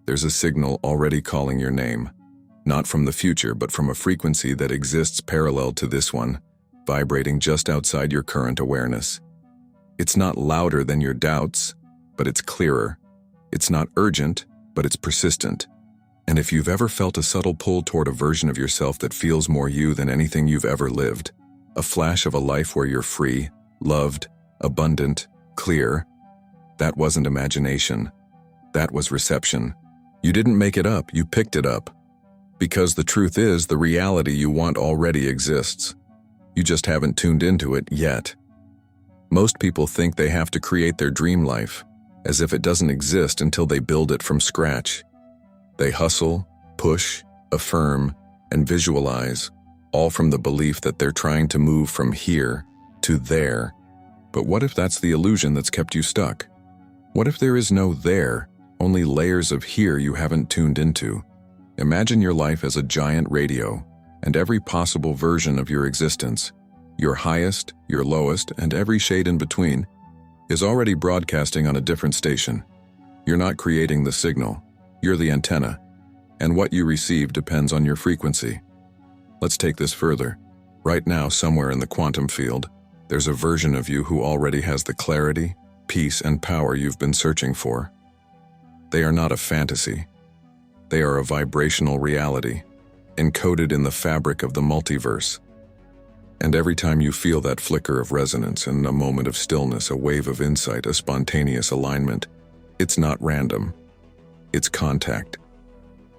There's a signal already calling your name, not from the future, but from a frequency that exists parallel to this one, vibrating just outside your current awareness. It's not louder than your doubts, but it's clearer. It's not urgent, but it's persistent. And if you've ever felt a subtle pull toward a version of yourself that feels more you than anything you've ever lived, a flash of a life where you're free, loved, abundant, clear, that wasn't imagination. That was reception. You didn't make it up, you picked it up. Because the truth is, the reality you want already exists. You just haven't tuned into it yet. Most people think they have to create their dream life, as if it doesn't exist until they build it from scratch. They hustle, push, affirm, and visualize, all from the belief that they're trying to move from here to there. But what if that's the illusion that's kept you stuck? What if there is no there, only layers of here you haven't tuned into? Imagine your life as a giant radio, and every possible version of your existence, your highest, your lowest, and every shade in between, is already broadcasting on a different station. You're not creating the signal, you're the antenna, and what you receive depends on your frequency. Let's take this further. Right now, somewhere in the quantum field, there's a version of you who already has the clarity, peace, and power you've been searching for. They are not a fantasy. They are a vibrational reality, encoded in the fabric of the multiverse. And every time you feel that flicker of resonance and a moment of stillness, a wave of insight, a spontaneous alignment, it's not random. It's contact.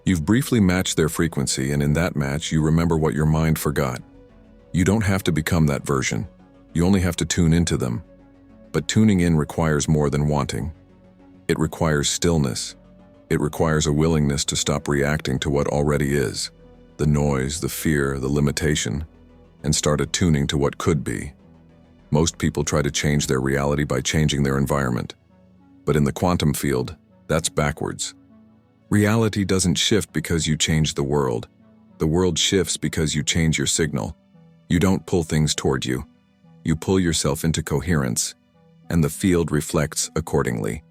You've briefly matched their frequency, and in that match, you remember what your mind forgot. You don't have to become that version. You only have to tune into them. But tuning in requires more than wanting. It requires stillness. It requires a willingness to stop reacting to what already is, the noise, the fear, the limitation, and start attuning to what could be. Most people try to change their reality by changing their environment. But in the quantum field, that's backwards. Reality doesn't shift because you change the world. The world shifts because you change your signal. You don't pull things toward you. You pull yourself into coherence, and the field reflects accordingly.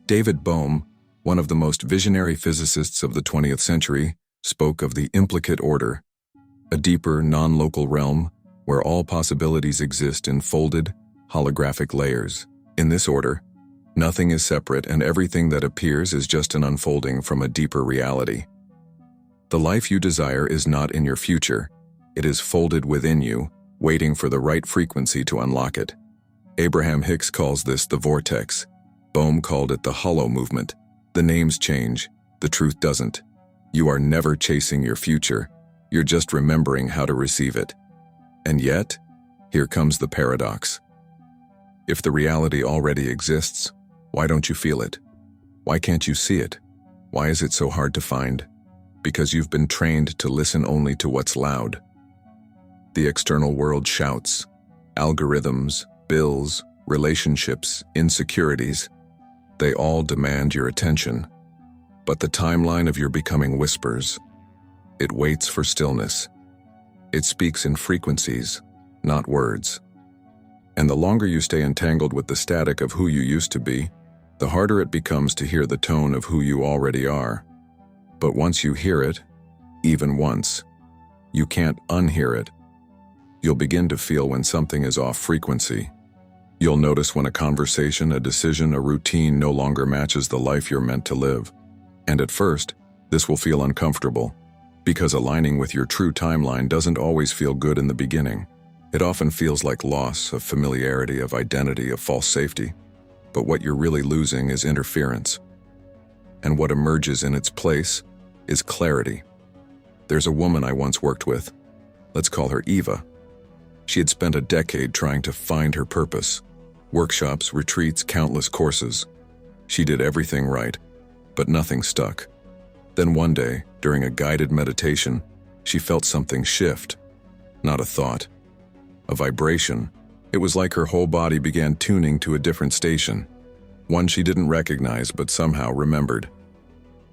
David Bohm, one of the most visionary physicists of the 20th century, spoke of the implicate order, a deeper, non-local realm where all possibilities exist in folded, holographic layers. In this order, nothing is separate, and everything that appears is just an unfolding from a deeper reality. The life you desire is not in your future. It is folded within you, waiting for the right frequency to unlock it. Abraham Hicks calls this the vortex. Bohm called it the hollow movement. The names change, the truth doesn't. You are never chasing your future. You're just remembering how to receive it. And yet, here comes the paradox. If the reality already exists, why don't you feel it? Why can't you see it? Why is it so hard to find? Because you've been trained to listen only to what's loud. The external world shouts. Algorithms, bills, relationships, insecurities, they all demand your attention. But the timeline of your becoming whispers. It waits for stillness. It speaks in frequencies, not words. And the longer you stay entangled with the static of who you used to be, the harder it becomes to hear the tone of who you already are. But once you hear it, even once, you can't unhear it. You'll begin to feel when something is off frequency. You'll notice when a conversation, a decision, a routine no longer matches the life you're meant to live. And at first, this will feel uncomfortable, because aligning with your true timeline doesn't always feel good in the beginning. It often feels like loss of familiarity, of identity, of false safety. But what you're really losing is interference. And what emerges in its place is clarity. There's a woman I once worked with. Let's call her Eva. She had spent a decade trying to find her purpose. Workshops, retreats, countless courses. She did everything right, but nothing stuck. Then one day, during a guided meditation, she felt something shift. Not a thought, a vibration. It was like her whole body began tuning to a different station, one she didn't recognize but somehow remembered.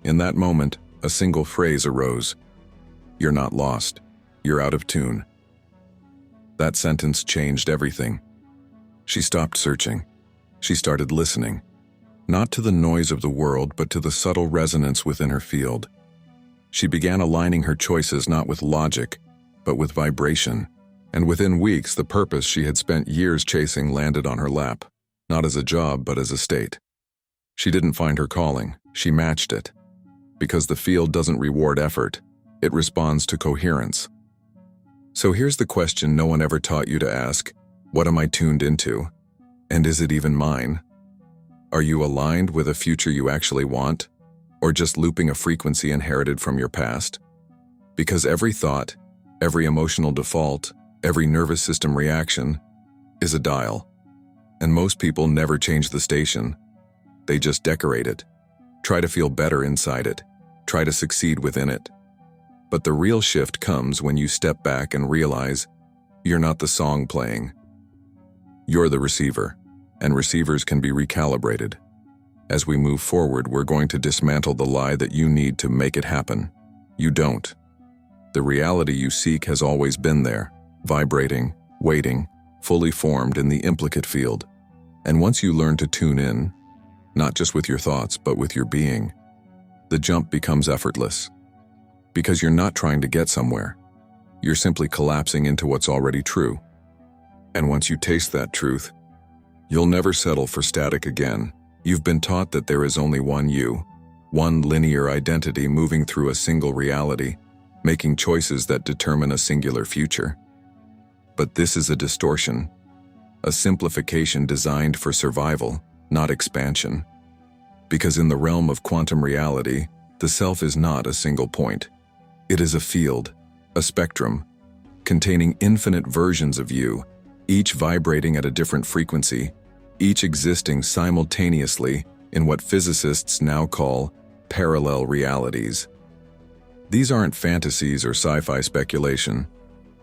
In that moment, a single phrase arose. "You're not lost. You're out of tune." That sentence changed everything. She stopped searching. She started listening. not to the noise of the world, but to the subtle resonance within her field. She began aligning her choices not with logic, but with vibration, and within weeks the purpose she had spent years chasing landed on her lap, not as a job but as a state. She didn't find her calling, she matched it. Because the field doesn't reward effort, it responds to coherence. So here's the question no one ever taught you to ask: what am I tuned into? And is it even mine? Are you aligned with a future you actually want, or just looping a frequency inherited from your past? Because every thought, every emotional default, every nervous system reaction is a dial. And most people never change the station. They just decorate it. Try to feel better inside it. Try to succeed within it. But the real shift comes when you step back and realize you're not the song playing. You're the receiver, and receivers can be recalibrated. As we move forward, we're going to dismantle the lie that you need to make it happen. You don't. The reality you seek has always been there, vibrating, waiting, fully formed in the implicate field. And once you learn to tune in, not just with your thoughts, but with your being, the jump becomes effortless. Because you're not trying to get somewhere. You're simply collapsing into what's already true. And once you taste that truth, you'll never settle for static again. You've been taught that there is only one you, one linear identity moving through a single reality, making choices that determine a singular future. But this is a distortion, a simplification designed for survival, not expansion. Because in the realm of quantum reality, the self is not a single point. It is a field, a spectrum, containing infinite versions of you, each vibrating at a different frequency, each existing simultaneously in what physicists now call parallel realities. These aren't fantasies or sci-fi speculation.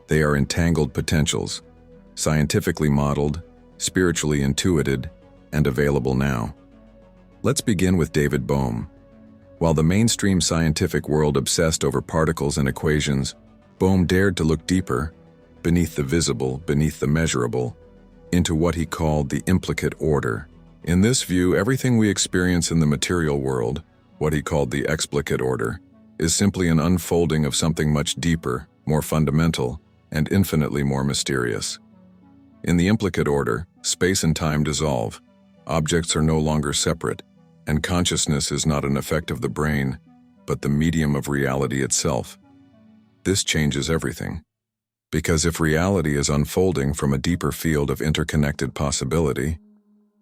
They are entangled potentials, scientifically modeled, spiritually intuited, and available now. Let's begin with David Bohm. While the mainstream scientific world obsessed over particles and equations, Bohm dared to look deeper, beneath the visible, beneath the measurable, into what he called the implicate order. In this view, everything we experience in the material world, what he called the explicate order, is simply an unfolding of something much deeper, more fundamental, and infinitely more mysterious. In the implicate order, space and time dissolve, objects are no longer separate, and consciousness is not an effect of the brain, but the medium of reality itself. This changes everything. Because if reality is unfolding from a deeper field of interconnected possibility,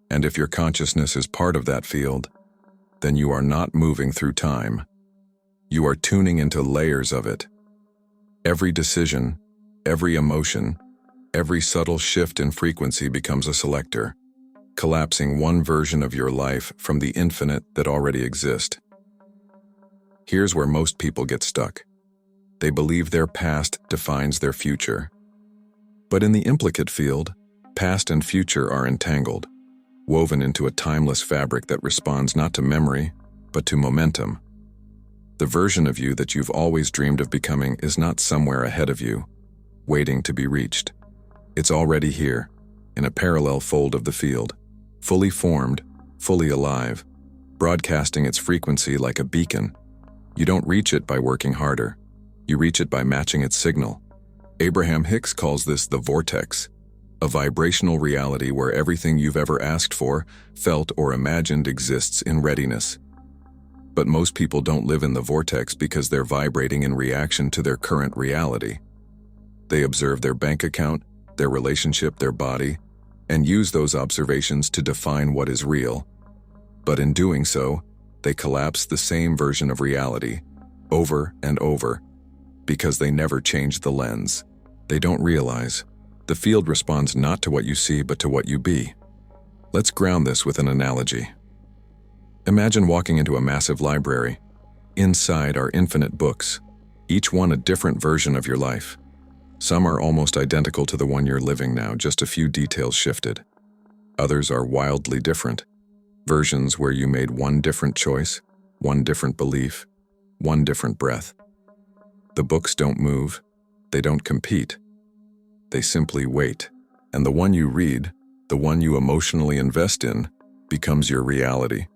and if your consciousness is part of that field, then you are not moving through time. You are tuning into layers of it. Every decision, every emotion, every subtle shift in frequency becomes a selector, collapsing one version of your life from the infinite that already exists. Here's where most people get stuck. They believe their past defines their future. But in the implicate field, past and future are entangled, woven into a timeless fabric that responds not to memory, but to momentum. The version of you that you've always dreamed of becoming is not somewhere ahead of you, waiting to be reached. It's already here, in a parallel fold of the field, fully formed, fully alive, broadcasting its frequency like a beacon. You don't reach it by working harder. You reach it by matching its signal. Abraham Hicks calls this the vortex, a vibrational reality where everything you've ever asked for, felt, or imagined exists in readiness. But most people don't live in the vortex because they're vibrating in reaction to their current reality. They observe their bank account, their relationship, their body, and use those observations to define what is real. But in doing so, they collapse the same version of reality, over and over, because they never change the lens. They don't realize the field responds not to what you see but to what you be. Let's ground this with an analogy. Imagine walking into a massive library. Inside are infinite books, each one a different version of your life. Some are almost identical to the one you're living now, just a few details shifted. Others are wildly different, versions where you made one different choice, one different belief, one different breath. The books don't move, they don't compete. They simply wait. And the one you read, the one you emotionally invest in, becomes your reality.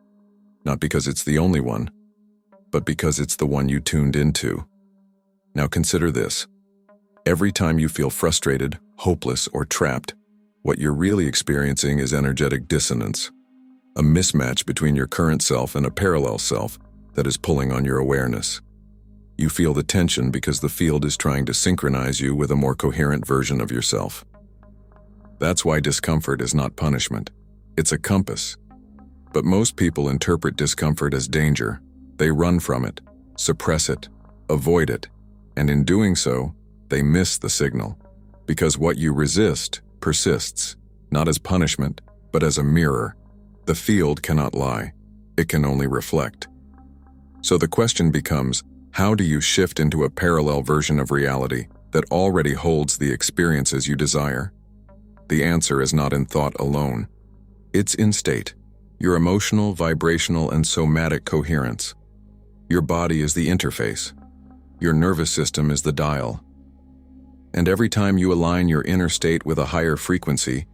not because it's the only one, but because it's the one you tuned into. Now consider this. Every time you feel frustrated, hopeless, or trapped, what you're really experiencing is energetic dissonance, a mismatch between your current self and a parallel self that is pulling on your awareness. You feel the tension because the field is trying to synchronize you with a more coherent version of yourself. That's why discomfort is not punishment. It's a compass. But most people interpret discomfort as danger. They run from it, suppress it, avoid it, and in doing so, they miss the signal. Because what you resist persists, not as punishment, but as a mirror. The field cannot lie. It can only reflect. So the question becomes, how do you shift into a parallel version of reality that already holds the experiences you desire? The answer is not in thought alone. It's in state, your emotional, vibrational, and somatic coherence. Your body is the interface. Your nervous system is the dial. And every time you align your inner state with a higher frequency,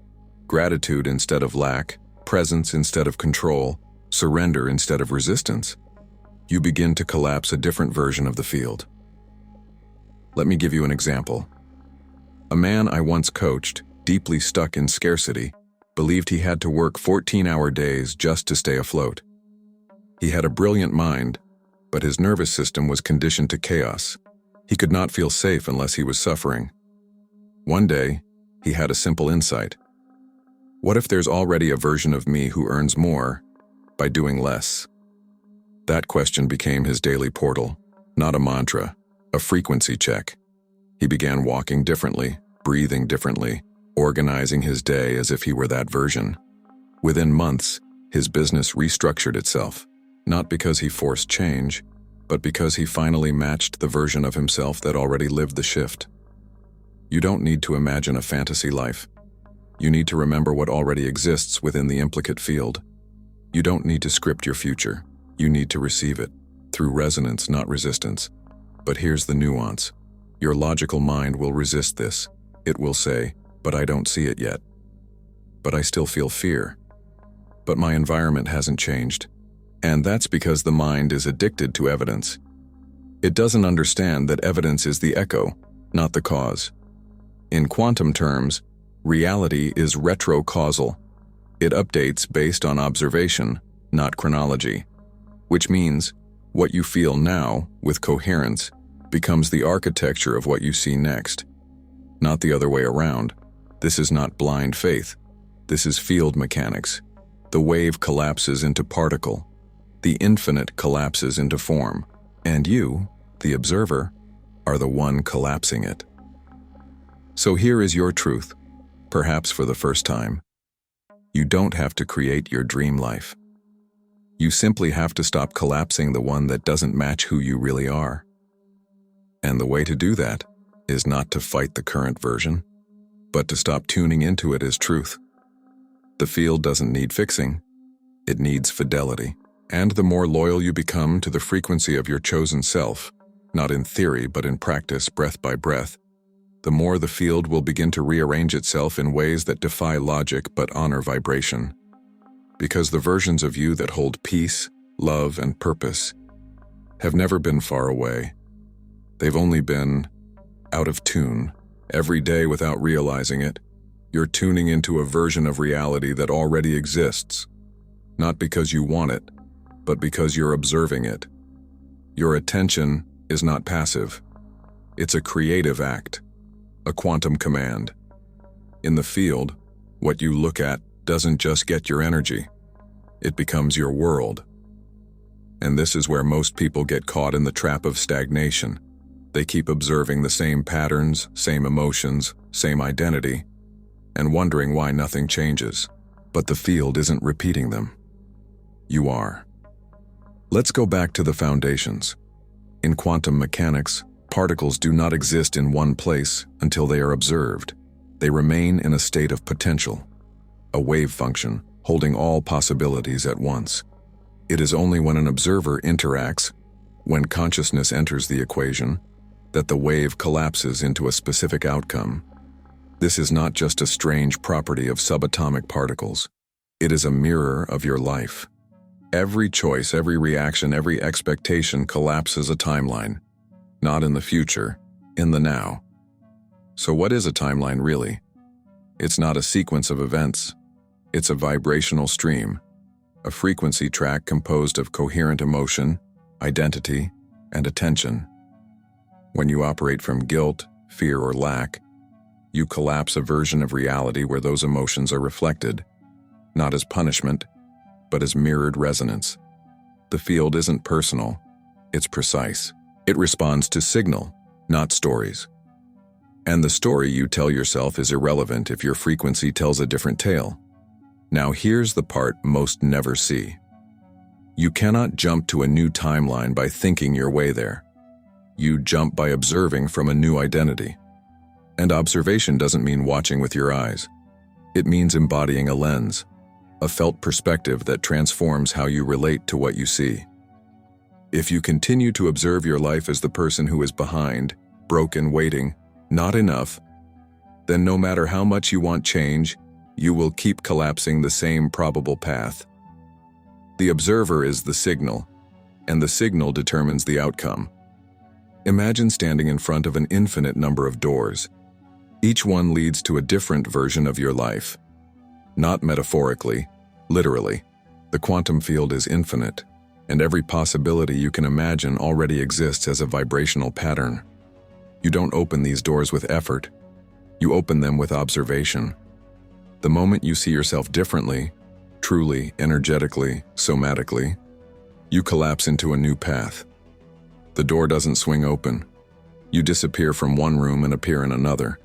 gratitude instead of lack, presence instead of control, surrender instead of resistance, you begin to collapse a different version of the field. Let me give you an example. A man I once coached, deeply stuck in scarcity, believed he had to work 14-hour days just to stay afloat. He had a brilliant mind, but his nervous system was conditioned to chaos. He could not feel safe unless he was suffering. One day, he had a simple insight. What if there's already a version of me who earns more by doing less? That question became his daily portal, not a mantra, a frequency check. He began walking differently, breathing differently, organizing his day as if he were that version. Within months, his business restructured itself, not because he forced change, but because he finally matched the version of himself that already lived the shift. You don't need to imagine a fantasy life. You need to remember what already exists within the implicate field. You don't need to script your future. You need to receive it, through resonance, not resistance. But here's the nuance. Your logical mind will resist this. It will say, but I don't see it yet. But I still feel fear. But my environment hasn't changed. And that's because the mind is addicted to evidence. It doesn't understand that evidence is the echo, not the cause. In quantum terms, reality is retrocausal. It updates based on observation, not chronology. Which means, what you feel now, with coherence, becomes the architecture of what you see next. Not the other way around. This is not blind faith. This is field mechanics. The wave collapses into particle. The infinite collapses into form, and you, the observer, are the one collapsing it. So here is your truth, perhaps for the first time. You don't have to create your dream life. You simply have to stop collapsing the one that doesn't match who you really are. And the way to do that is not to fight the current version, but to stop tuning into it as truth. The field doesn't need fixing. It needs fidelity. And the more loyal you become to the frequency of your chosen self, not in theory but in practice, breath by breath, the more the field will begin to rearrange itself in ways that defy logic but honor vibration. Because the versions of you that hold peace, love, and purpose have never been far away. They've only been out of tune. Every day without realizing it, you're tuning into a version of reality that already exists, not because you want it, but because you're observing it. Your attention is not passive. It's a creative act, a quantum command. In the field, what you look at doesn't just get your energy. It becomes your world. And this is where most people get caught in the trap of stagnation. They keep observing the same patterns, same emotions, same identity, and wondering why nothing changes. But the field isn't repeating them. You are. Let's go back to the foundations. In quantum mechanics, particles do not exist in one place until they are observed. They remain in a state of potential, a wave function holding all possibilities at once. It is only when an observer interacts, when consciousness enters the equation, that the wave collapses into a specific outcome. This is not just a strange property of subatomic particles. It is a mirror of your life. Every choice, every reaction, every expectation collapses a timeline. Not in the future, in the now. So what is a timeline really? It's not a sequence of events. It's a vibrational stream, a frequency track composed of coherent emotion, identity, and attention. When you operate from guilt, fear, or lack, you collapse a version of reality where those emotions are reflected, not as punishment, but as mirrored resonance. The field isn't personal, it's precise. It responds to signal, not stories. And the story you tell yourself is irrelevant if your frequency tells a different tale. Now here's the part most never see. You cannot jump to a new timeline by thinking your way there. You jump by observing from a new identity. And observation doesn't mean watching with your eyes. It means embodying a lens, a felt perspective that transforms how you relate to what you see. If you continue to observe your life as the person who is behind, broken, waiting, not enough, then no matter how much you want change, you will keep collapsing the same probable path. The observer is the signal, and the signal determines the outcome. Imagine standing in front of an infinite number of doors. Each one leads to a different version of your life. Not metaphorically, literally. The quantum field is infinite, and every possibility you can imagine already exists as a vibrational pattern. You don't open these doors with effort. You open them with observation. The moment you see yourself differently, truly, energetically, somatically, you collapse into a new path. The door doesn't swing open. You disappear from one room and appear in another.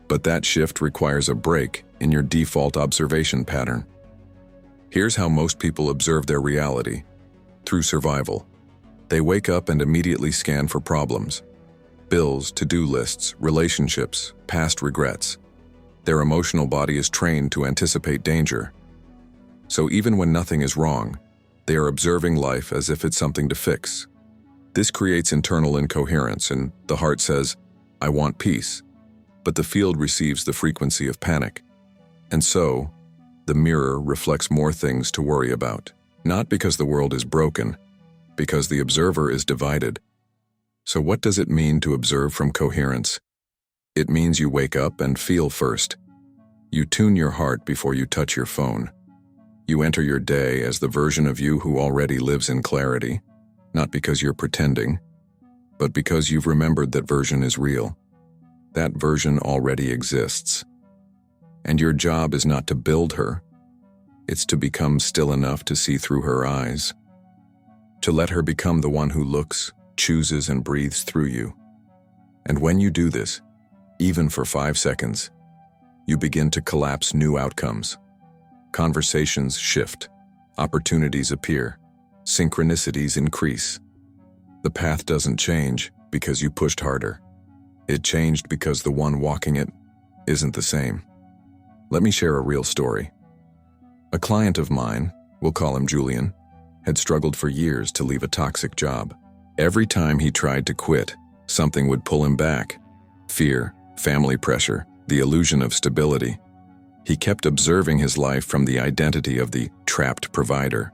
But that shift requires a break in your default observation pattern. Here's how most people observe their reality: through survival. They wake up and immediately scan for problems. Bills, to-do lists, relationships, past regrets. Their emotional body is trained to anticipate danger. So even when nothing is wrong, they are observing life as if it's something to fix. This creates internal incoherence, and the heart says, "I want peace." But the field receives the frequency of panic. And so, the mirror reflects more things to worry about. Not because the world is broken, because the observer is divided. So what does it mean to observe from coherence? It means you wake up and feel first. You tune your heart before you touch your phone. You enter your day as the version of you who already lives in clarity, not because you're pretending, but because you've remembered that version is real. That version already exists. And your job is not to build her. It's to become still enough to see through her eyes. To let her become the one who looks, chooses, and breathes through you. And when you do this, even for 5 seconds, you begin to collapse new outcomes. Conversations shift. Opportunities appear. Synchronicities increase. The path doesn't change because you pushed harder. It changed because the one walking it isn't the same. Let me share a real story. A client of mine, we'll call him Julian, had struggled for years to leave a toxic job. Every time he tried to quit, something would pull him back. Fear, family pressure, the illusion of stability. He kept observing his life from the identity of the trapped provider.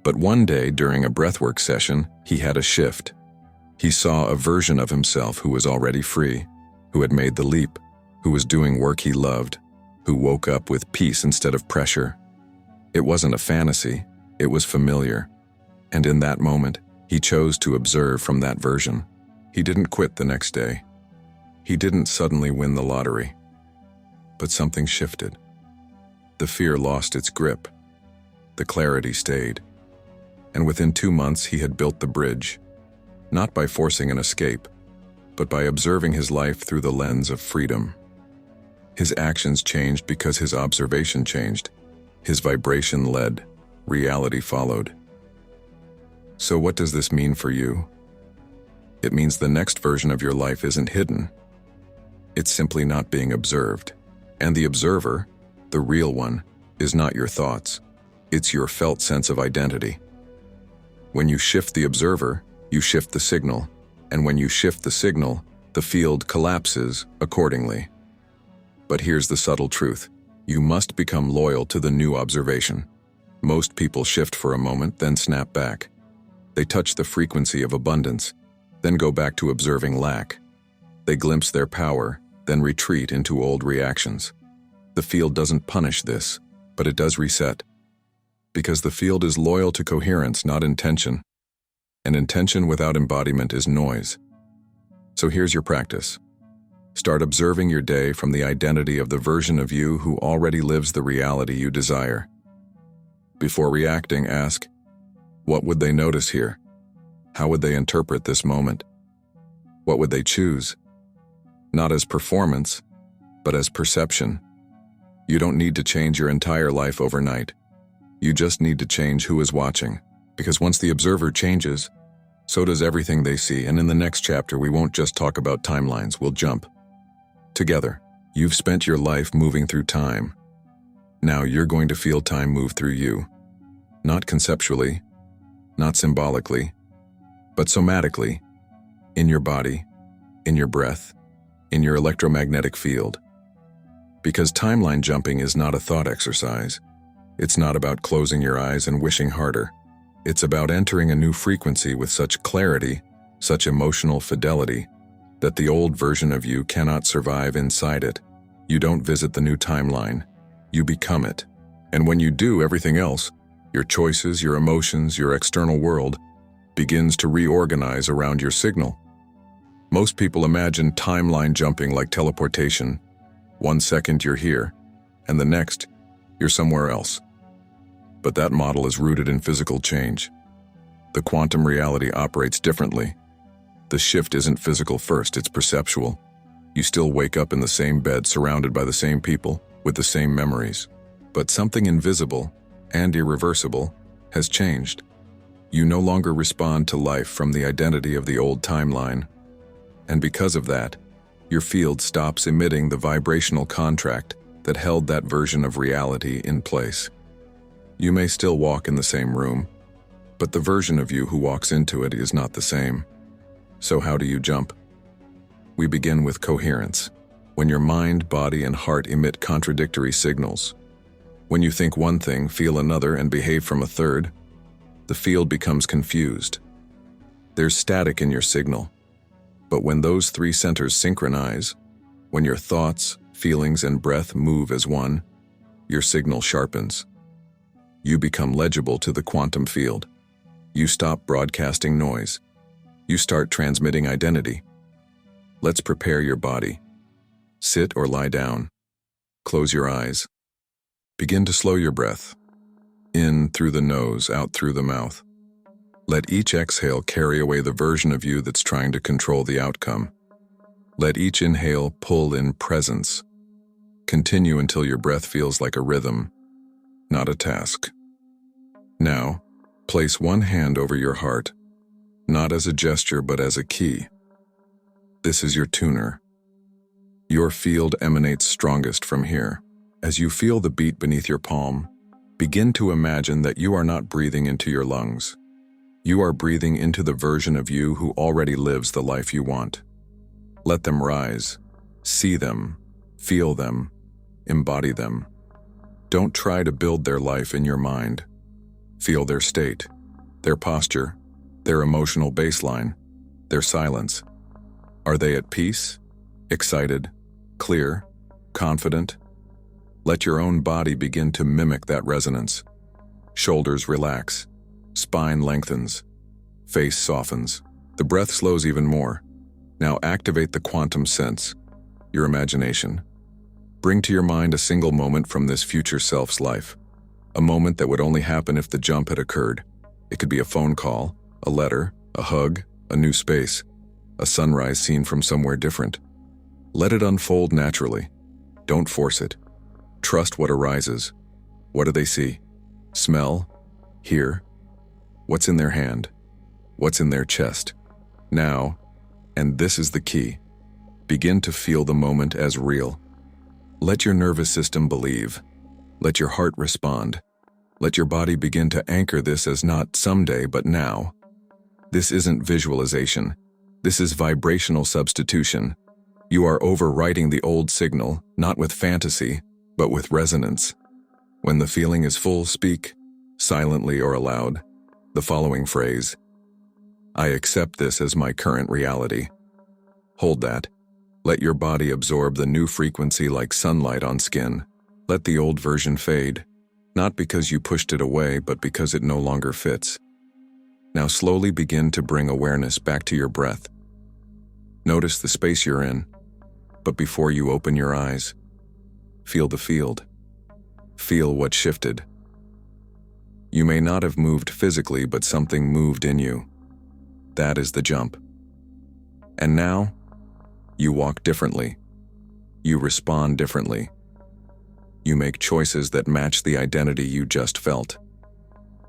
But one day during a breathwork session, he had a shift. He saw a version of himself who was already free, who had made the leap, who was doing work he loved, who woke up with peace instead of pressure. It wasn't a fantasy, it was familiar. And in that moment, he chose to observe from that version. He didn't quit the next day. He didn't suddenly win the lottery. But something shifted. The fear lost its grip. The clarity stayed. And within 2 months, he had built the bridge. Not by forcing an escape, but by observing his life through the lens of freedom. His actions changed because his observation changed. His vibration led, reality followed. So what does this mean for you? It means the next version of your life isn't hidden. It's simply not being observed. And the observer, the real one, is not your thoughts. It's your felt sense of identity. When you shift the observer, you shift the signal. And when you shift the signal, the field collapses accordingly. But here's the subtle truth. You must become loyal to the new observation. Most people shift for a moment, then snap back. They touch the frequency of abundance, then go back to observing lack. They glimpse their power, then retreat into old reactions. The field doesn't punish this, but it does reset. Because the field is loyal to coherence, not intention. And intention without embodiment is noise. So here's your practice. Start observing your day from the identity of the version of you who already lives the reality you desire. Before reacting, ask, what would they notice here? How would they interpret this moment? What would they choose? Not as performance, but as perception. You don't need to change your entire life overnight. You just need to change who is watching, because once the observer changes, so does everything they see. And in the next chapter, we won't just talk about timelines, we'll jump. Together, you've spent your life moving through time. Now you're going to feel time move through you. Not conceptually, not symbolically, but somatically, in your body, in your breath, in your electromagnetic field. Because timeline jumping is not a thought exercise. It's not about closing your eyes and wishing harder. It's about entering a new frequency with such clarity, such emotional fidelity, that the old version of you cannot survive inside it. You don't visit the new timeline. You become it. And when you do, everything else, your choices, your emotions, your external world, begins to reorganize around your signal. Most people imagine timeline jumping like teleportation. 1 second you're here, and the next, you're somewhere else. But that model is rooted in physical change. The quantum reality operates differently. The shift isn't physical first, it's perceptual. You still wake up in the same bed, surrounded by the same people, with the same memories. But something invisible and irreversible has changed. You no longer respond to life from the identity of the old timeline. And because of that, your field stops emitting the vibrational contract that held that version of reality in place. You may still walk in the same room, but the version of you who walks into it is not the same. So how do you jump? We begin with coherence. When your mind, body, and heart emit contradictory signals. When you think one thing, feel another, and behave from a third, the field becomes confused. There's static in your signal. But when those three centers synchronize, when your thoughts, feelings, and breath move as one, your signal sharpens. You become legible to the quantum field. You stop broadcasting noise. You start transmitting identity. Let's prepare your body. Sit or lie down. Close your eyes. Begin to slow your breath. In through the nose, out through the mouth. Let each exhale carry away the version of you that's trying to control the outcome. Let each inhale pull in presence. Continue until your breath feels like a rhythm, not a task. Now, place one hand over your heart, not as a gesture but as a key. This is your tuner. Your field emanates strongest from here. As you feel the beat beneath your palm, begin to imagine that you are not breathing into your lungs. You are breathing into the version of you who already lives the life you want. Let them rise. See them. Feel them. Embody them. Don't try to build their life in your mind. Feel their state, their posture, their emotional baseline, their silence. Are they at peace? Excited? Clear? Confident? Let your own body begin to mimic that resonance. Shoulders relax. Spine lengthens. Face softens. The breath slows even more. Now activate the quantum sense, your imagination. Bring to your mind a single moment from this future self's life. A moment that would only happen if the jump had occurred. It could be a phone call, a letter, a hug, a new space, a sunrise seen from somewhere different. Let it unfold naturally. Don't force it. Trust what arises. What do they see? Smell? Hear? What's in their hand? What's in their chest? Now, and this is the key, begin to feel the moment as real. Let your nervous system believe. Let your heart respond. Let your body begin to anchor this as not someday, but now. This isn't visualization. This is vibrational substitution. You are overwriting the old signal, not with fantasy, but with resonance. When the feeling is full, speak. silently or aloud, the following phrase: I accept this as my current reality. Hold that. Let your body absorb the new frequency like sunlight on skin. Let the old version fade, not because you pushed it away, but because it no longer fits. Now slowly begin to bring awareness back to your breath. Notice the space you're in, but before you open your eyes, feel the field. Feel what shifted. You may not have moved physically, but something moved in you. That is the jump. And now, you walk differently. You respond differently. You make choices that match the identity you just felt.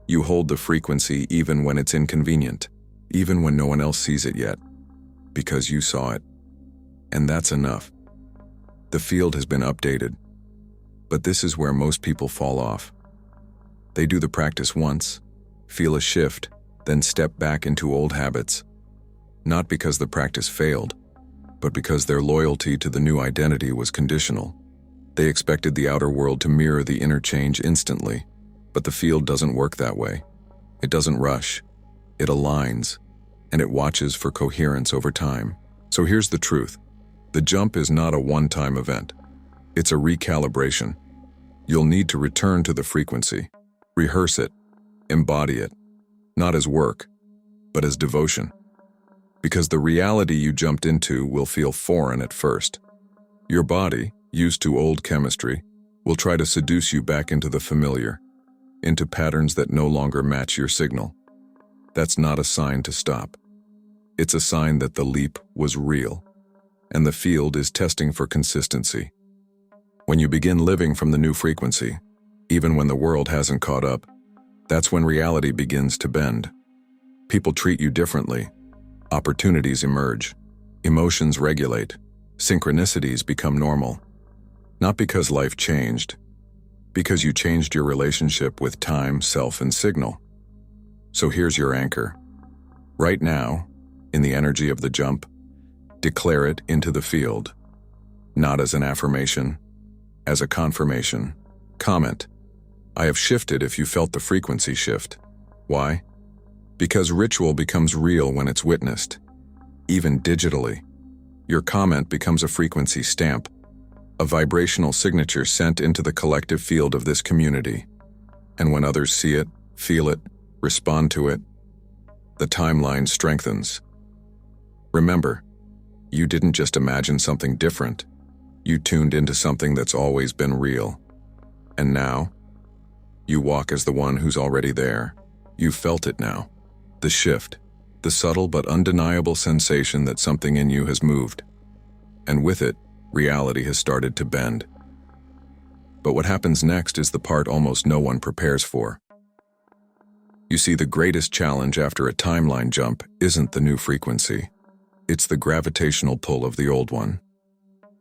You hold the frequency even when it's inconvenient, even when no one else sees it yet, because you saw it. And that's enough. The field has been updated. But this is where most people fall off. They do the practice once, feel a shift, then step back into old habits. Not because the practice failed, but because their loyalty to the new identity was conditional. They expected the outer world to mirror the inner change instantly, but the field doesn't work that way. It doesn't rush. It aligns, and it watches for coherence over time. So here's the truth. The jump is not a one-time event. It's a recalibration. You'll need to return to the frequency, rehearse it, embody it, not as work, but as devotion. Because the reality you jumped into will feel foreign at first. Your body, used to old chemistry, will try to seduce you back into the familiar, into patterns that no longer match your signal. That's not a sign to stop. It's a sign that the leap was real, and the field is testing for consistency. When you begin living from the new frequency, even when the world hasn't caught up, that's when reality begins to bend. People treat you differently. Opportunities emerge. Emotions regulate. Synchronicities become normal. Not because life changed, because you changed your relationship with time, self, and signal. So here's your anchor. Right now, in the energy of the jump, declare it into the field. Not as an affirmation, as a confirmation. Comment: I have shifted if you felt the frequency shift. Why? Because ritual becomes real when it's witnessed, even digitally. Your comment becomes a frequency stamp, a vibrational signature sent into the collective field of this community. And when others see it, feel it, respond to it, the timeline strengthens. Remember, you didn't just imagine something different. You tuned into something that's always been real. And now, you walk as the one who's already there. You felt it now. The shift, the subtle but undeniable sensation that something in you has moved. And with it, reality has started to bend. But what happens next is the part almost no one prepares for. You see, the greatest challenge after a timeline jump isn't the new frequency. It's the gravitational pull of the old one.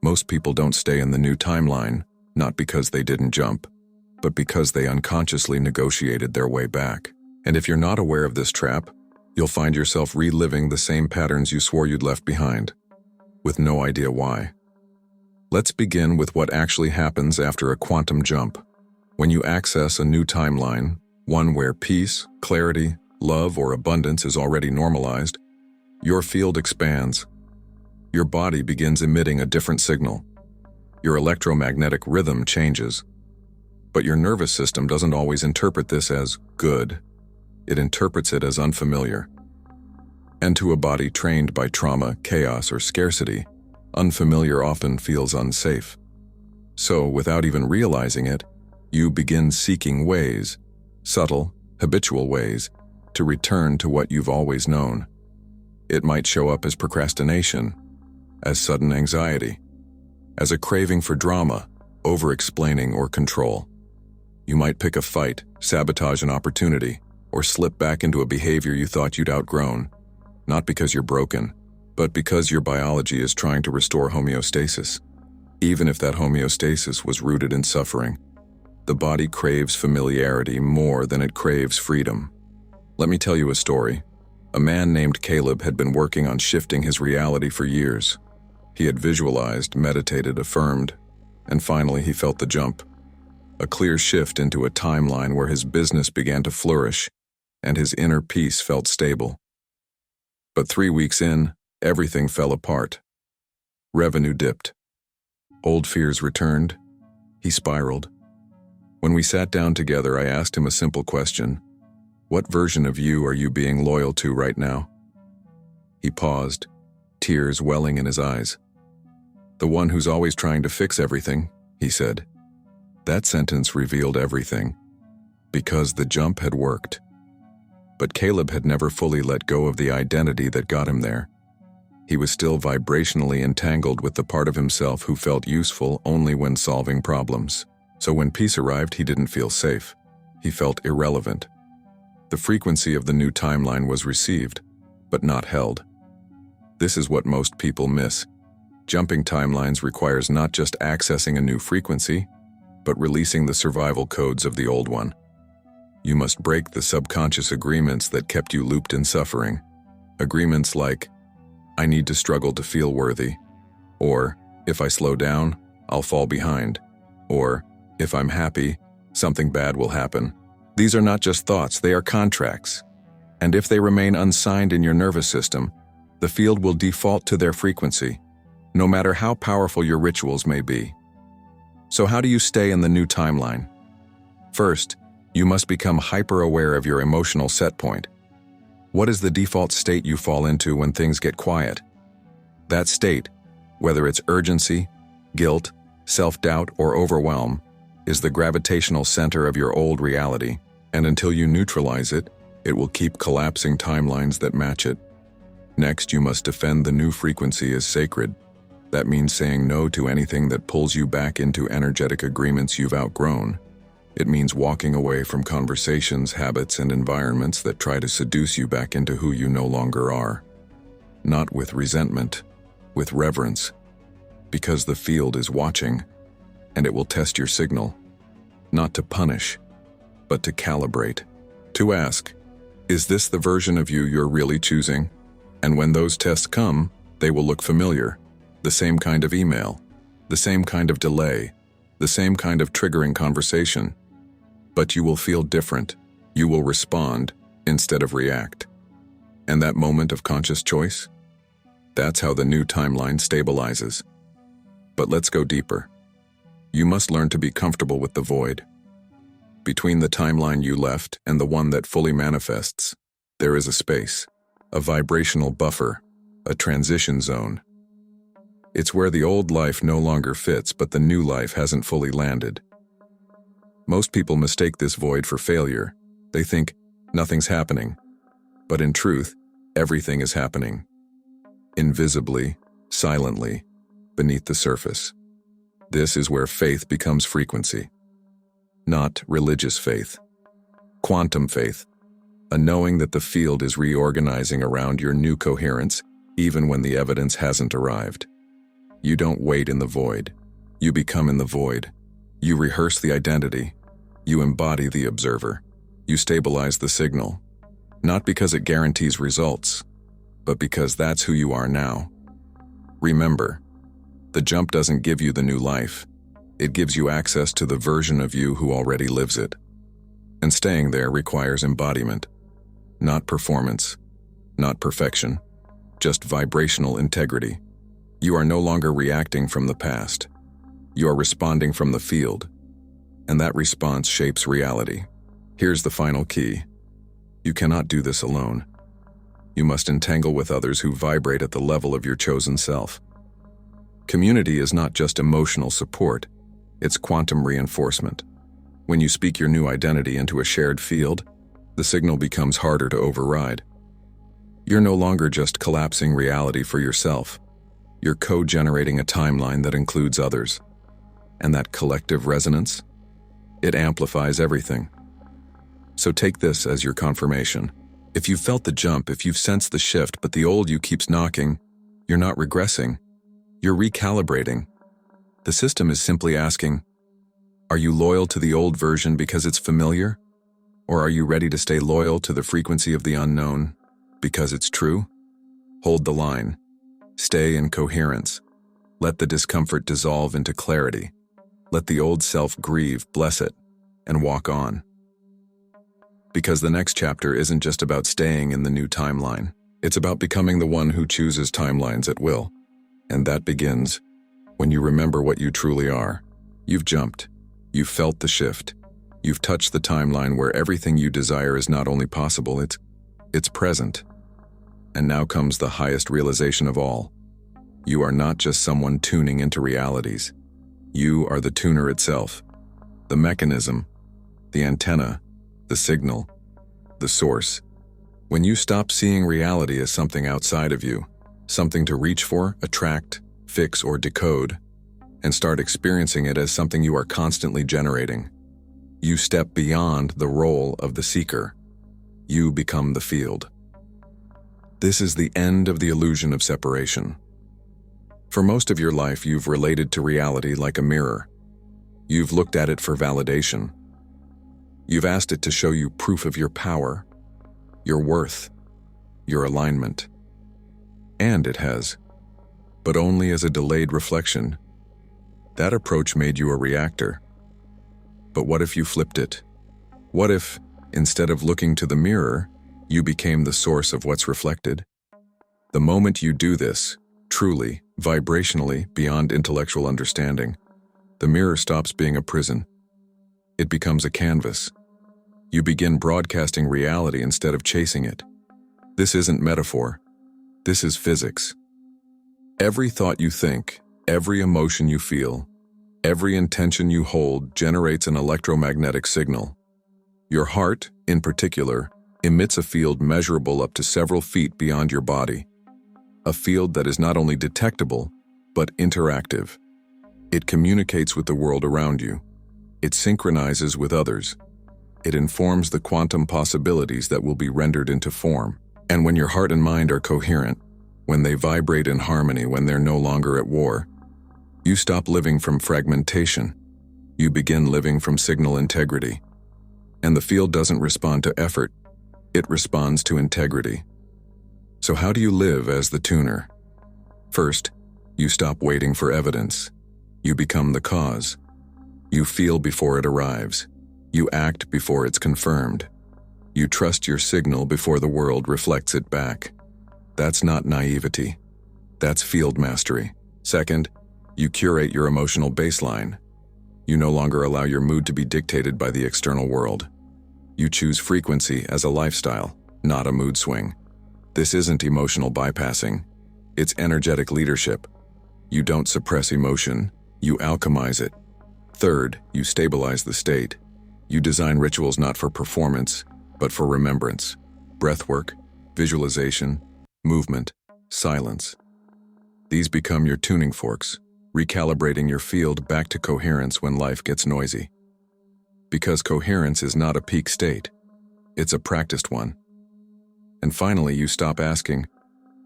Most people don't stay in the new timeline, not because they didn't jump, but because they unconsciously negotiated their way back. And if you're not aware of this trap, you'll find yourself reliving the same patterns you swore you'd left behind, with no idea why. Let's begin with what actually happens after a quantum jump. When you access a new timeline, one where peace, clarity, love, or abundance is already normalized, your field expands. Your body begins emitting a different signal. Your electromagnetic rhythm changes. But your nervous system doesn't always interpret this as good. It interprets it as unfamiliar. And to a body trained by trauma, chaos, or scarcity, unfamiliar often feels unsafe. So, without even realizing it, you begin seeking ways, subtle, habitual ways, to return to what you've always known. It might show up as procrastination, as sudden anxiety, as a craving for drama, over-explaining, or control. You might pick a fight, sabotage an opportunity, or slip back into a behavior you thought you'd outgrown, not because you're broken, but because your biology is trying to restore homeostasis. Even if that homeostasis was rooted in suffering, the body craves familiarity more than it craves freedom. Let me tell you a story. A man named Caleb had been working on shifting his reality for years. He had visualized, meditated, affirmed, and finally he felt the jump. a clear shift into a timeline where his business began to flourish and his inner peace felt stable. But 3 weeks in, everything fell apart. Revenue dipped. Old fears returned. He spiraled. When we sat down together, I asked him a simple question. What version of you are you being loyal to right now? He paused, tears welling in his eyes. The one who's always trying to fix everything, he said. That sentence revealed everything. Because the jump had worked. But Caleb had never fully let go of the identity that got him there. He was still vibrationally entangled with the part of himself who felt useful only when solving problems. So when peace arrived, he didn't feel safe. He felt irrelevant. The frequency of the new timeline was received, but not held. This is what most people miss. Jumping timelines requires not just accessing a new frequency, but releasing the survival codes of the old one. You must break the subconscious agreements that kept you looped in suffering. Agreements like, I need to struggle to feel worthy, or if I slow down, I'll fall behind, or if I'm happy, something bad will happen. These are not just thoughts, they are contracts. And if they remain unsigned in your nervous system, the field will default to their frequency, no matter how powerful your rituals may be. So how do you stay in the new timeline? First, you must become hyper-aware of your emotional set point. What is the default state you fall into when things get quiet? That state, whether it's urgency, guilt, self-doubt, or overwhelm, is the gravitational center of your old reality, and until you neutralize it, it will keep collapsing timelines that match it. Next, you must defend the new frequency as sacred. That means saying no to anything that pulls you back into energetic agreements you've outgrown. It means walking away from conversations, habits, and environments that try to seduce you back into who you no longer are. Not with resentment, with reverence, because the field is watching, and it will test your signal, not to punish, but to calibrate, to ask, is this the version of you you're really choosing? And when those tests come, they will look familiar. The same kind of email, the same kind of delay, the same kind of triggering conversation. But you will feel different. You will respond instead of react. And that moment of conscious choice? That's how the new timeline stabilizes. But let's go deeper. You must learn to be comfortable with the void. Between the timeline you left and the one that fully manifests, there is a space, a vibrational buffer, a transition zone. It's where the old life no longer fits, but the new life hasn't fully landed. Most people mistake this void for failure. They think, nothing's happening. But in truth, everything is happening. Invisibly, silently, beneath the surface. This is where faith becomes frequency. Not religious faith. Quantum faith. A knowing that the field is reorganizing around your new coherence, even when the evidence hasn't arrived. You don't wait in the void. You become in the void. You rehearse the identity. You embody the observer. You stabilize the signal. Not because it guarantees results, but because that's who you are now. Remember, the jump doesn't give you the new life. It gives you access to the version of you who already lives it. And staying there requires embodiment. Not performance. Not perfection. Just vibrational integrity. You are no longer reacting from the past. You are responding from the field, and that response shapes reality. Here's the final key. You cannot do this alone. You must entangle with others who vibrate at the level of your chosen self. Community is not just emotional support, it's quantum reinforcement. When you speak your new identity into a shared field, the signal becomes harder to override. You're no longer just collapsing reality for yourself. You're co-generating a timeline that includes others. And that collective resonance, it amplifies everything. So take this as your confirmation. If you've felt the jump, if you've sensed the shift, but the old you keeps knocking, you're not regressing. You're recalibrating. The system is simply asking, are you loyal to the old version because it's familiar? Or are you ready to stay loyal to the frequency of the unknown because it's true? Hold the line. Stay in coherence. Let the discomfort dissolve into clarity. Let the old self grieve, bless it, and walk on. Because the next chapter isn't just about staying in the new timeline. It's about becoming the one who chooses timelines at will. And that begins when you remember what you truly are. You've jumped. You've felt the shift. You've touched the timeline where everything you desire is not only possible, it's present. And now comes the highest realization of all. You are not just someone tuning into realities. You are the tuner itself, the mechanism, the antenna, the signal, the source. When you stop seeing reality as something outside of you, something to reach for, attract, fix, or decode, and start experiencing it as something you are constantly generating, you step beyond the role of the seeker. You become the field. This is the end of the illusion of separation. For most of your life, you've related to reality like a mirror. You've looked at it for validation. You've asked it to show you proof of your power, your worth, your alignment. And it has, but only as a delayed reflection. That approach made you a reactor. But what if you flipped it? What if, instead of looking to the mirror, you became the source of what's reflected? The moment you do this, truly, vibrationally, beyond intellectual understanding, the mirror stops being a prison. It becomes a canvas. You begin broadcasting reality instead of chasing it. This isn't metaphor. This is physics. Every thought you think, every emotion you feel, every intention you hold generates an electromagnetic signal. Your heart, in particular, emits a field measurable up to several feet beyond your body. A field that is not only detectable, but interactive. It communicates with the world around you. It synchronizes with others. It informs the quantum possibilities that will be rendered into form. And when your heart and mind are coherent, when they vibrate in harmony, when they're no longer at war, you stop living from fragmentation. You begin living from signal integrity. And the field doesn't respond to effort. It responds to integrity. So how do you live as the tuner? First, you stop waiting for evidence. You become the cause. You feel before it arrives. You act before it's confirmed. You trust your signal before the world reflects it back. That's not naivety. That's field mastery. Second, you curate your emotional baseline. You no longer allow your mood to be dictated by the external world. You choose frequency as a lifestyle, not a mood swing. This isn't emotional bypassing. It's energetic leadership. You don't suppress emotion, you alchemize it. Third, you stabilize the state. You design rituals not for performance, but for remembrance. Breathwork, visualization, movement, silence. These become your tuning forks, recalibrating your field back to coherence when life gets noisy. Because coherence is not a peak state, it's a practiced one. And finally, you stop asking,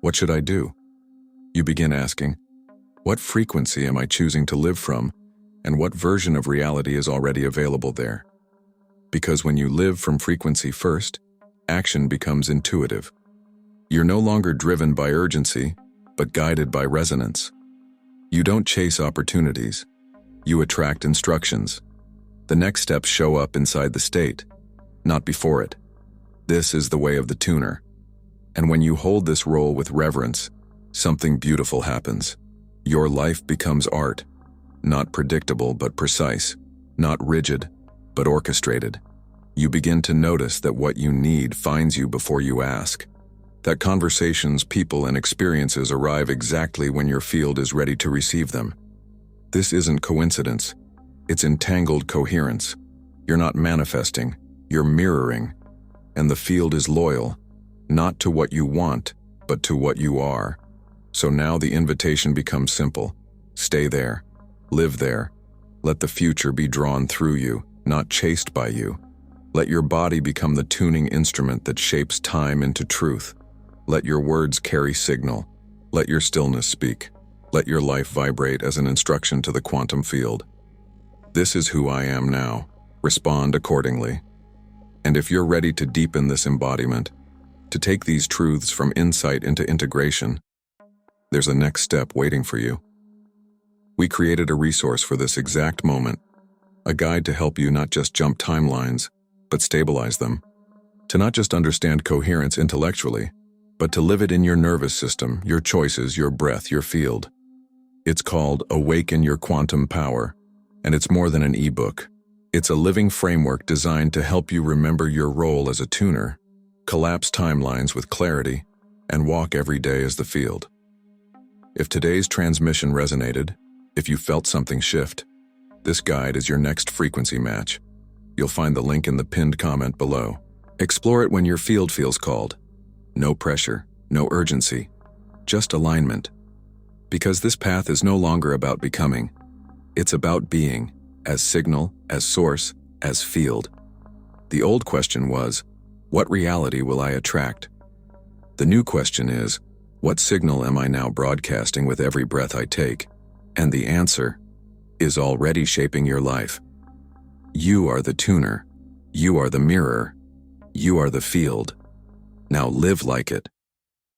what should I do? You begin asking, what frequency am I choosing to live from, and what version of reality is already available there? Because when you live from frequency first, action becomes intuitive. You're no longer driven by urgency, but guided by resonance. You don't chase opportunities. You attract instructions. The next steps show up inside the state, not before it. This is the way of the tuner. And when you hold this role with reverence, something beautiful happens. Your life becomes art, not predictable but precise, not rigid but orchestrated. You begin to notice that what you need finds you before you ask. That conversations, people, and experiences arrive exactly when your field is ready to receive them. This isn't coincidence. It's entangled coherence. You're not manifesting, you're mirroring. And the field is loyal, not to what you want, but to what you are. So now the invitation becomes simple. Stay there. Live there. Let the future be drawn through you, not chased by you. Let your body become the tuning instrument that shapes time into truth. Let your words carry signal. Let your stillness speak. Let your life vibrate as an instruction to the quantum field. This is who I am now. Respond accordingly. And if you're ready to deepen this embodiment, to take these truths from insight into integration, there's a next step waiting for you. We created a resource for this exact moment, a guide to help you not just jump timelines, but stabilize them. To not just understand coherence intellectually, but to live it in your nervous system, your choices, your breath, your field. It's called Awaken Your Quantum Power, and it's more than an ebook. It's a living framework designed to help you remember your role as a tuner, collapse timelines with clarity, and walk every day as the field. If today's transmission resonated, if you felt something shift, this guide is your next frequency match. You'll find the link in the pinned comment below. Explore it when your field feels called. No pressure, no urgency, just alignment. Because this path is no longer about becoming. It's about being, as signal, as source, as field. The old question was, what reality will I attract? The new question is, what signal am I now broadcasting with every breath I take? And the answer is already shaping your life. You are the tuner. You are the mirror. You are the field. Now live like it.